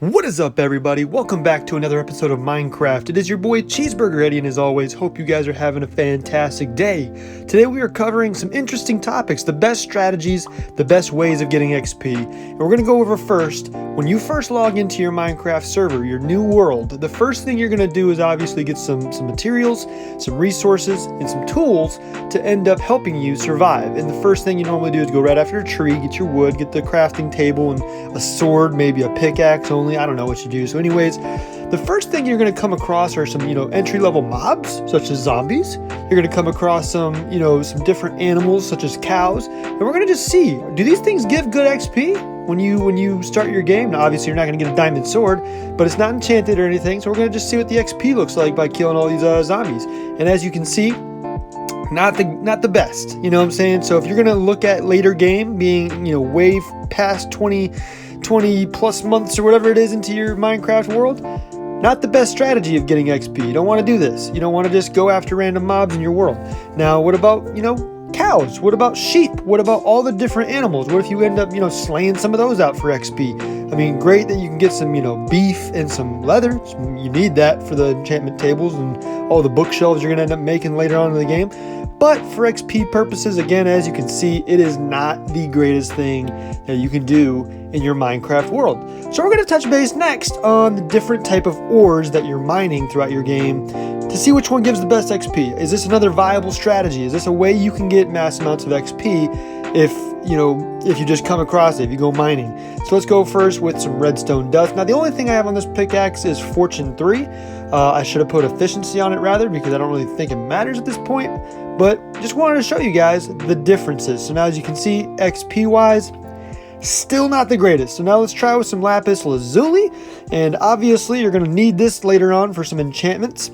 What is up, everybody? Welcome back to another episode of Minecraft. It is your boy Cheeseburger Eddie, and as always, hope you guys are having a fantastic day. Today we are covering some interesting topics, the best strategies, the best ways of getting XP. And we're going to go over first, when you first log into your Minecraft server, your new world, the first thing you're going to do is obviously get some materials, some resources, and some tools to end up helping you survive. And the first thing you normally do is go right after a tree, get your wood, get the crafting table, and a sword, maybe a pickaxe only. I don't know what you do. So anyways, the first thing you're going to come across are some, entry-level mobs, such as zombies. You're going to come across some, some different animals, such as cows. And we're going to just see, do these things give good XP when you start your game? Now, obviously, you're not going to get a diamond sword, but it's not enchanted or anything. So we're going to just see what the XP looks like by killing all these zombies. And as you can see, not the best, you know what I'm saying? So if you're going to look at later game being, way past 20 plus months or whatever it is into your Minecraft world, not the best strategy of getting XP. You don't want to do this. You don't want to just go after random mobs in your world. Now, what about, cows? What about sheep? What about all the different animals? What if you end up, slaying some of those out for XP? I mean, great that you can get some, beef and some leather. You need that for the enchantment tables and all the bookshelves you're going to end up making later on in the game. But for XP purposes, again, as you can see, it is not the greatest thing that you can do in your Minecraft world. So we're going to touch base next on the different type of ores that you're mining throughout your game to see which one gives the best XP. Is this another viable strategy? Is this a way you can get mass amounts of XP if you just come across it, if you go mining? So let's go first with some redstone dust. Now, the only thing I have on this pickaxe is Fortune 3. I should have put efficiency on it rather, because I don't really think it matters at this point. But just wanted to show you guys the differences. So now, as you can see, XP wise, still not the greatest. So now let's try with some lapis lazuli, and obviously you're going to need this later on for some enchantments.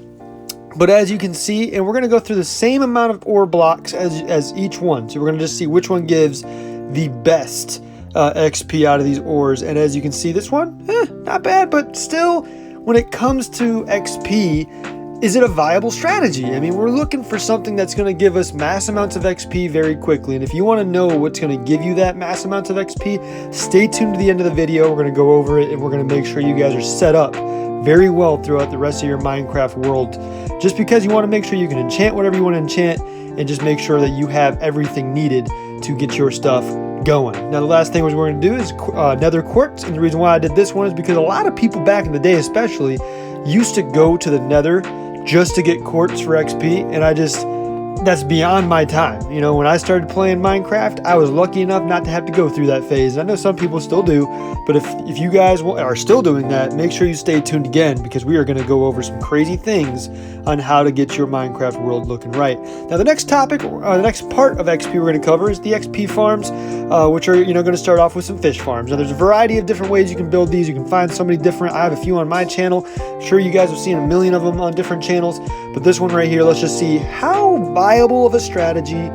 But as you can see, and we're going to go through the same amount of ore blocks as each one. So we're going to just see which one gives the best XP out of these ores. And as you can see, this one, not bad, but still, when it comes to XP, is it a viable strategy? I mean, we're looking for something that's going to give us mass amounts of XP very quickly. And if you want to know what's going to give you that mass amounts of XP, stay tuned to the end of the video. We're going to go over it, and we're going to make sure you guys are set up very well throughout the rest of your Minecraft world. Just because you want to make sure you can enchant whatever you want to enchant, and just make sure that you have everything needed to get your stuff going. Now, the last thing we're going to do is nether quartz. And the reason why I did this one is because a lot of people back in the day especially used to go to the nether just to get quartz for XP, and that's beyond my time. When I started playing Minecraft, I was lucky enough not to have to go through that phase. I know some people still do, but if you guys are still doing that, make sure you stay tuned again, because we are going to go over some crazy things on how to get your Minecraft world looking right. Now, the next topic, the next part of XP we're going to cover is the XP farms, which are going to start off with some fish farms. Now, there's a variety of different ways you can build these. You can find so many different. I have a few on my channel. I'm sure you guys have seen a million of them on different channels, but this one right here, let's just see how viable of a strategy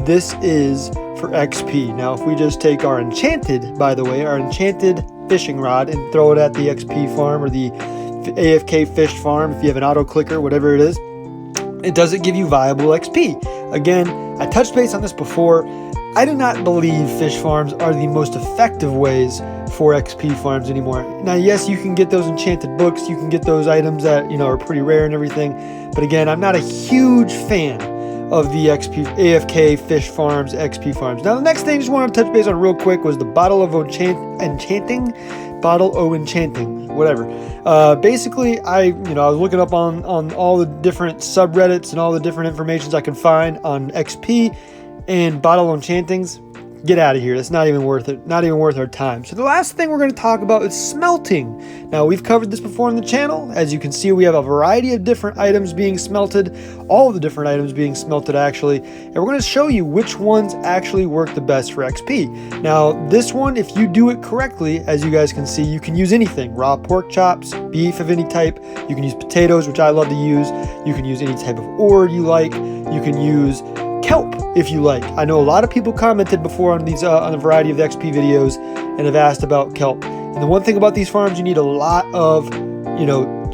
this is for XP. Now, if we just take our enchanted fishing rod and throw it at the XP farm or the AFK fish farm, if you have an auto clicker, whatever it is, does it give you viable XP? Again, I touched base on this before. I do not believe fish farms are the most effective ways for XP farms anymore. Now, yes, you can get those enchanted books, you can get those items that are pretty rare and everything, but again, I'm not a huge fan of the AFK fish farms, XP farms. Now, the next thing I just want to touch base on real quick was the bottle of enchanting, whatever. Basically, I was looking up on all the different subreddits and all the different informations I could find on XP and bottle enchantings. Get out of here. That's not even worth it. Not even worth our time. So the last thing we're going to talk about is smelting. Now, we've covered this before on the channel. As you can see, we have a variety of different items being smelted. All of the different items being smelted, actually. And we're going to show you which ones actually work the best for XP. Now, this one, if you do it correctly, as you guys can see, you can use anything. Raw pork chops, beef of any type. You can use potatoes, which I love to use. You can use any type of ore you like. You can use kelp if you like. I know a lot of people commented before on these on a variety of the XP videos and have asked about kelp. And the one thing about these farms, you need a lot of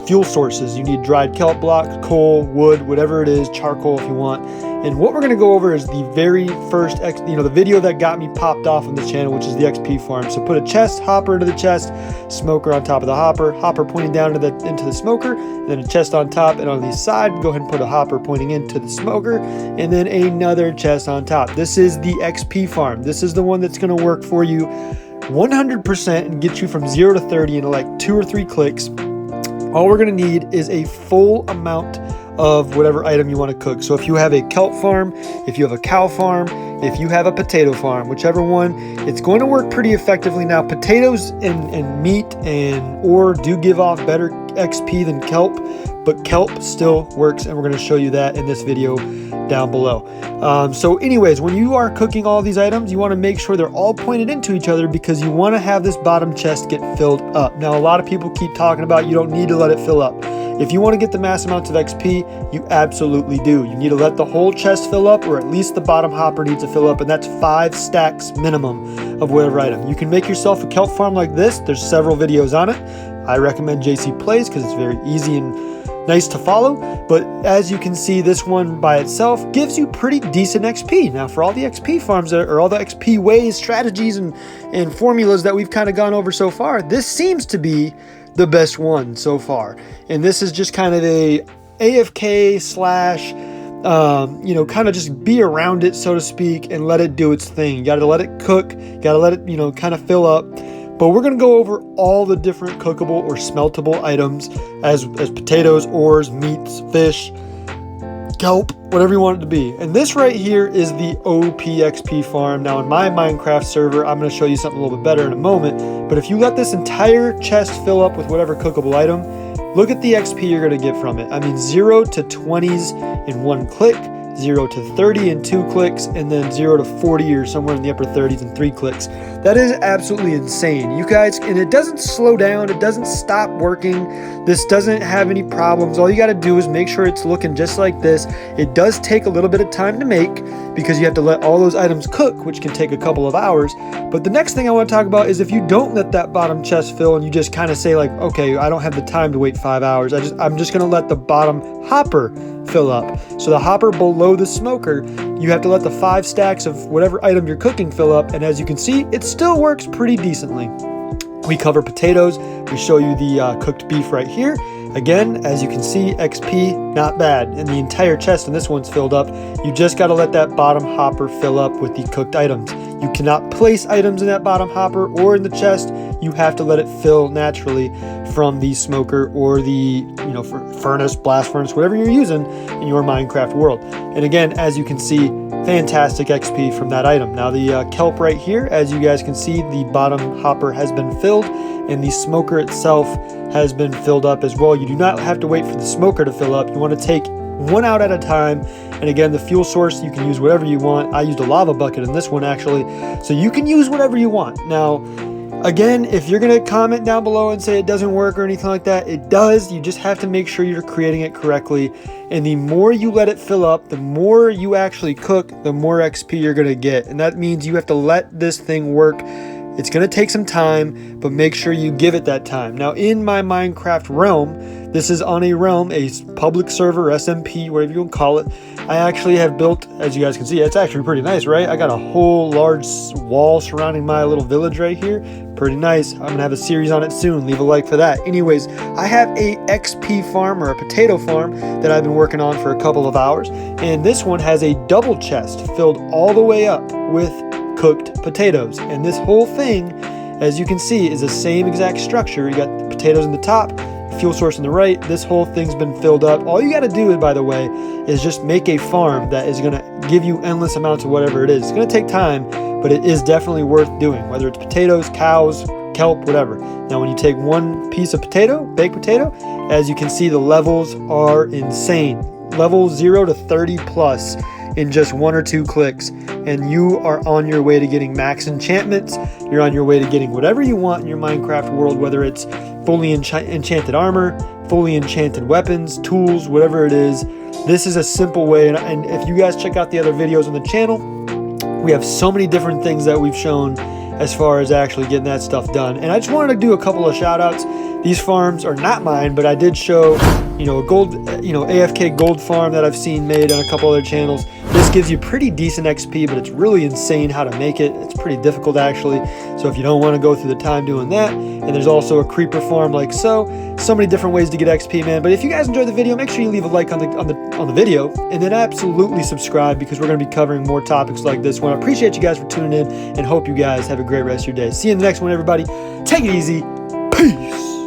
fuel sources. You need dried kelp blocks, coal, wood, whatever it is, charcoal if you want. And what we're going to go over is the very first, the video that got me popped off on this channel, which is the XP farm. So put a chest, hopper into the chest, smoker on top of the hopper pointing down into the smoker, and then a chest on top, and on the side, go ahead and put a hopper pointing into the smoker, and then another chest on top. This is the XP farm. This is the one that's going to work for you 100% and get you from 0 to 30 in like 2 or 3 clicks. All we're going to need is a full amount of whatever item you want to cook. So if you have a kelp farm, if you have a cow farm, if you have a potato farm, whichever one, it's going to work pretty effectively. Now, potatoes and meat and ore do give off better XP than kelp, but kelp still works, and we're going to show you that in this video down below. So anyways, when you are cooking all these items, you want to make sure they're all pointed into each other, because you want to have this bottom chest get filled up. Now, a lot of people keep talking about you don't need to let it fill up. If you want to get the mass amounts of XP, you absolutely do. You need to let the whole chest fill up, or at least the bottom hopper needs to fill up, and that's 5 stacks minimum of whatever item. You can make yourself a kelp farm like this. There's several videos on it. I recommend JC Plays because it's very easy and nice to follow. But as you can see, this one by itself gives you pretty decent XP. Now, for all the XP farms or all the XP ways, strategies, and formulas that we've kind of gone over so far, this seems to be the best one so far. And this is just kind of a AFK slash kind of just be around it, so to speak, and let it do its thing. You got to let it cook, got to let it kind of fill up. But we're going to go over all the different cookable or smeltable items as potatoes, ores, meats, fish, kelp, whatever you want it to be. And this right here is the OPXP farm. Now, in my Minecraft server, I'm going to show you something a little bit better in a moment. But if you let this entire chest fill up with whatever cookable item, look at the XP you're going to get from it. I mean, 0 to 20s in 1 click, 0 to 30 in 2 clicks, and then 0 to 40 or somewhere in the upper 30s in 3 clicks. That is absolutely insane, you guys. And it doesn't slow down, it doesn't stop working, this doesn't have any problems. All you got to do is make sure it's looking just like this. It does take a little bit of time to make, because you have to let all those items cook, which can take a couple of hours. But the next thing I want to talk about is if you don't let that bottom chest fill and you just kind of say like, okay, I don't have the time to wait 5 hours, I'm just going to let the bottom hopper fill up. So the hopper below the smoker, you have to let the 5 stacks of whatever item you're cooking fill up, and as you can see, it still works pretty decently. We cover potatoes, we show you the cooked beef right here. Again, as you can see, XP, not bad, and the entire chest in this one's filled up. You just got to let that bottom hopper fill up with the cooked items. You cannot place items in that bottom hopper or in the chest. You have to let it fill naturally from the smoker or the furnace, blast furnace, whatever you're using in your Minecraft world. And again, as you can see, fantastic XP from that item. Now the kelp right here, as you guys can see, the bottom hopper has been filled, and the smoker itself has been filled up as well. You do not have to wait for the smoker to fill up. You want to take one out at a time. And again, the fuel source, you can use whatever you want. I used a lava bucket in this one actually, so you can use whatever you want. Now, again, if you're going to comment down below and say it doesn't work or anything like that, it does. You just have to make sure you're creating it correctly. And the more you let it fill up, the more you actually cook, the more XP you're going to get. And that means you have to let this thing work. It's going to take some time, but make sure you give it that time. Now, in my Minecraft realm, this is on a realm, a public server, SMP, whatever you want to call it. I actually have built, as you guys can see, it's actually pretty nice, right? I got a whole large wall surrounding my little village right here. Pretty nice. I'm going to have a series on it soon. Leave a like for that. Anyways, I have a XP farm or a potato farm that I've been working on for a couple of hours. And this one has a double chest filled all the way up with cooked potatoes. And this whole thing, as you can see, is the same exact structure. You got the potatoes in the top, fuel source on the right. This whole thing's been filled up. All you got to do, by the way, is just make a farm that is going to give you endless amounts of whatever it is. It's going to take time, but it is definitely worth doing, whether it's potatoes, cows, kelp, whatever. Now, when you take one piece of potato, baked potato, as you can see, the levels are insane. Level 0 to 30 plus in just 1 or 2 clicks, and you are on your way to getting max enchantments. You're on your way to getting whatever you want in your Minecraft world, whether it's fully enchanted armor, fully enchanted weapons, tools, whatever it is. This is a simple way, and if you guys check out the other videos on the channel, we have so many different things that we've shown as far as actually getting that stuff done. And I just wanted to do a couple of shout outs. These farms are not mine, but I did show, a gold, AFK gold farm that I've seen made on a couple other channels. This gives you pretty decent XP, but it's really insane how to make it. It's pretty difficult actually, so if you don't want to go through the time doing that. And there's also a creeper farm like so. So many different ways to get XP, man. But if you guys enjoyed the video, make sure you leave a like on the video, and then absolutely subscribe, because we're going to be covering more topics like this one. I appreciate you guys for tuning in, and hope you guys have a great rest of your day. See you in the next one, everybody. Take it easy. Peace.